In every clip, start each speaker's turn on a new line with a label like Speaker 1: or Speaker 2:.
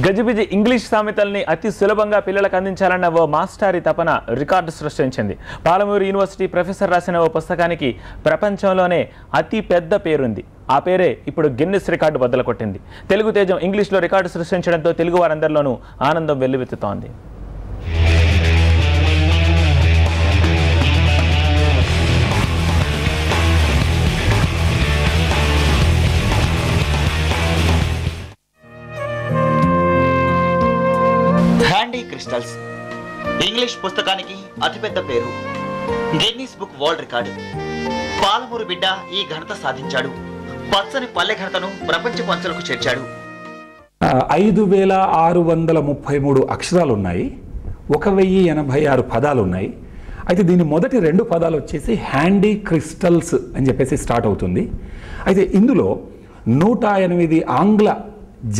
Speaker 1: గజిబిజి English సామెతల్ని అతి సులభంగా పిల్లలకు అందించాలన్న ఓ మాస్టారి తపన రికార్డు సృష్టించింది. పాలమూరు యూనివర్సిటీ ప్రొఫెసర్ రాసిన ఓ పుస్తకానికి ప్రపంచంలోనే అతి పెద్ద పేరుంది. ఆ పేరే ఇప్పుడు గిన్నిస్ రికార్డు బద్దలు కొట్టింది. తెలుగు తేజం ఇంగ్లీష్లో రికార్డు సృష్టించడంతో తెలుగు వారందరిలోనూ ఆనందం వెల్లువెత్తుతోంది.
Speaker 2: హ్యాండీ క్రిస్టల్స్ ఇంగ్లీష్ పుస్తకానికి అతిపెద్ద పేరు. Guinness book world record. Palamuru బిడ్డ ఈ ఘనత సాధించాడు. పచ్చని పల్లె ఘనతను ప్రపంచ పంచులకు చేర్చాడు.
Speaker 3: 5633 అక్షరాలు ఉన్నాయి. 1086 పదాలు ఉన్నాయి. అయితే దీని మొదటి 2 పదాలు వచ్చేసి హ్యాండీ క్రిస్టల్స్ అని చెప్పేసి స్టార్ట్ అవుతుంది. అయితే ఇందులో 108 ఆంగ్ల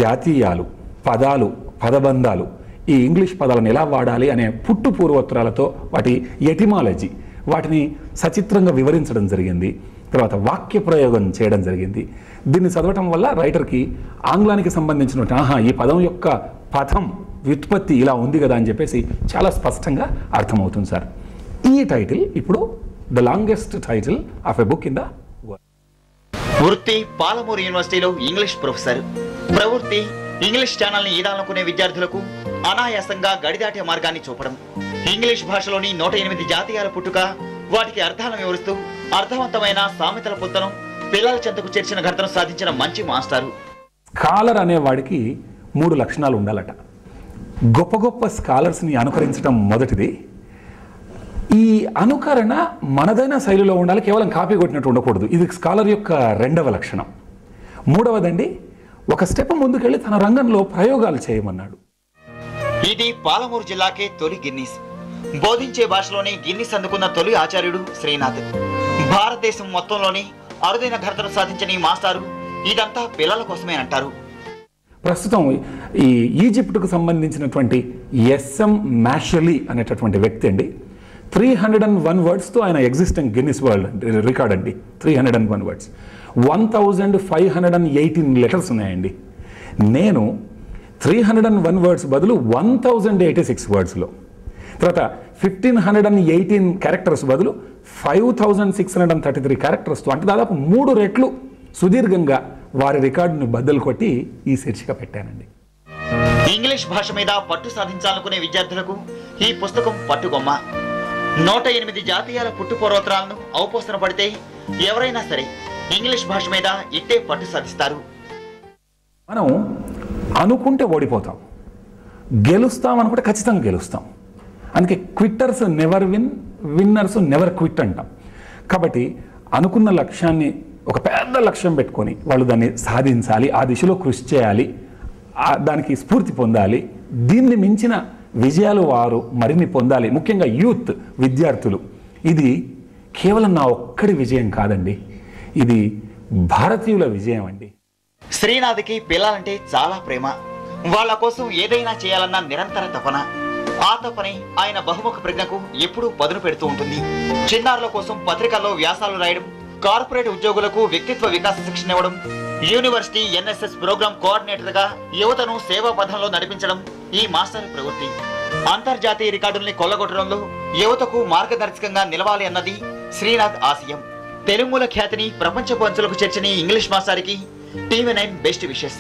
Speaker 3: జాతీయాలు, పదాలు, పదబంధాలు, ఈ ఇంగ్లీష్ పదాలను ఎలా వాడాలి అనే పుట్టు పూర్వోత్తరాలతో వాటి ఎటిమాలజీ, వాటిని సచిత్రంగా వివరించడం జరిగింది. తర్వాత వాక్య ప్రయోగం చేయడం జరిగింది. దీన్ని చదవటం వల్ల రైటర్కి ఆంగ్లానికి సంబంధించిన ఈ పదం యొక్క పథం, వ్యుత్పత్తి ఇలా ఉంది కదా అని చెప్పేసి చాలా స్పష్టంగా అర్థమవుతుంది సార్. ఈ టైటిల్ ఇప్పుడు the longest title of a book in the world.
Speaker 2: వృత్తి పాలమూరు యూనివర్సిటీలో ఇంగ్లీష్ ప్రొఫెసర్. ప్రవృత్తి ఇంగ్లీష్ ఛానల్ని ఈదాలనుకునే విద్యార్థులకు అనాయాసంగా గడిదాటే మార్గాన్ని చూపడం. ఇంగ్లీష్ భాషలోని 108 జాతీయాల పుట్టుక, వాటికి అర్థాలను వివరిస్తూ అర్థవంతమైన సామెతల పుస్తకం పిల్లల చెంతకు చేర్చిన ఘనతను సాధించిన మంచి మాస్టారు.
Speaker 3: స్కాలర్ అనేవాడికి 3 లక్షణాలు ఉండాలట. గొప్ప గొప్ప స్కాలర్స్ని అనుకరించడం మొదటిది. ఈ అనుకరణ మనదైన శైలిలో ఉండాలి, కేవలం కాపీ కొట్టినట్టు ఉండకూడదు. ఇది స్కాలర్ యొక్క 2వ లక్షణం. 3వదండి, ఒక స్టెప్ ముందుకెళ్ళి తన రంగంలో ప్రయోగాలు చేయమన్నాడు.
Speaker 2: ఇది పాలమూరు జిల్లాకే తొలి గిన్నిస్. బోధించే భాషలోనే గిన్నిస్ అందుకున్న తొలి ఆచార్యుడు శ్రీనాథ్. భారతదేశం మొత్తంలోని అరుదైన ఘనతను సాధించిన ఈ మాస్టారు ఇదంతా పిల్లల కోసమేనంటారు.
Speaker 3: ప్రస్తుతం ఈ ఈజిప్ట్కు సంబంధించినటువంటి ఎస్ఎం మ్యాషలీ అనేటటువంటి వ్యక్తి అండి, 301 వర్డ్స్తో ఆయన ఎగ్జిస్టింగ్ గిన్నిస్ వరల్డ్ రికార్డ్ అండి. 301 వర్డ్స్, 1518 లెటర్స్ ఉన్నాయండి. నేను 301 వర్డ్స్ బదులు 1086 వర్డ్స్లో, తర్వాత 1518 క్యారెక్టర్స్ బదులు 5633 క్యారెక్టర్స్తో, అంటే దాదాపు 3 రెట్లు సుదీర్ఘంగా వారి రికార్డును బద్దలు కొట్టి ఈ శీర్షిక పెట్టానండి.
Speaker 2: ఇంగ్లీష్ భాష మీద పట్టు సాధించాలనుకునే విద్యార్థులకు ఈ పుస్తకం పట్టుగొమ్మ. 108 జాతీయాల పుట్టు పూర్వోత్తరాలను ఔపోసన పడితే ఎవరైనా సరే ఇంగ్లీష్ భాష మీద ఇట్టే పట్టు సాధిస్తారు.
Speaker 3: మనం అనుకుంటే ఓడిపోతాం, గెలుస్తాం అనుకుంటే ఖచ్చితంగా గెలుస్తాం. అందుకే quitters never win, winners never quit అంటాం. కాబట్టి అనుకున్న లక్ష్యాన్ని, ఒక పెద్ద లక్ష్యం పెట్టుకొని వాళ్ళు దాన్ని సాధించాలి, ఆ దిశలో కృషి చేయాలి, దానికి స్ఫూర్తి పొందాలి. దీన్ని మించిన విజయాలు వారు మరిన్ని పొందాలి. ముఖ్యంగా యూత్, విద్యార్థులు. ఇది కేవలం నా ఒక్కడి విజయం కాదండి, ఇది భారతీయుల విజయం అండి.
Speaker 2: శ్రీనాథ్కి పిల్లలంటే చాలా ప్రేమ. వాళ్ళ కోసం ఏదైనా చేయాలన్న నిరంతర తపన. ఆ తపనే ఆయన బహుముఖ ప్రజ్ఞకు ఎప్పుడూ పదును పెడుతూ ఉంటుంది. చిన్నారుల కోసం పత్రికల్లో వ్యాసాలు రాయడం, కార్పొరేట్ ఉద్యోగులకు వ్యక్తిత్వ వికాస శిక్షణ ఇవ్వడం, యూనివర్సిటీ ఎన్ఎస్ఎస్ ప్రోగ్రామ్ కోఆర్డినేటర్ గా యువతను సేవా పథంలో నడిపించడం ఈ మాస్టర్ ప్రవృత్తి. అంతర్జాతీయ రికార్డుల్ని కొల్లగొట్టడంలో యువతకు మార్గదర్శకంగా నిలవాలి అన్నది శ్రీనాథ్ ఆశయం. తెలుగుల ఖ్యాతిని ప్రపంచ పంచులకు చేర్చిన ఇంగ్లీష్ మాస్టారికి టీవీ 9 బెస్ట్ విషెస్.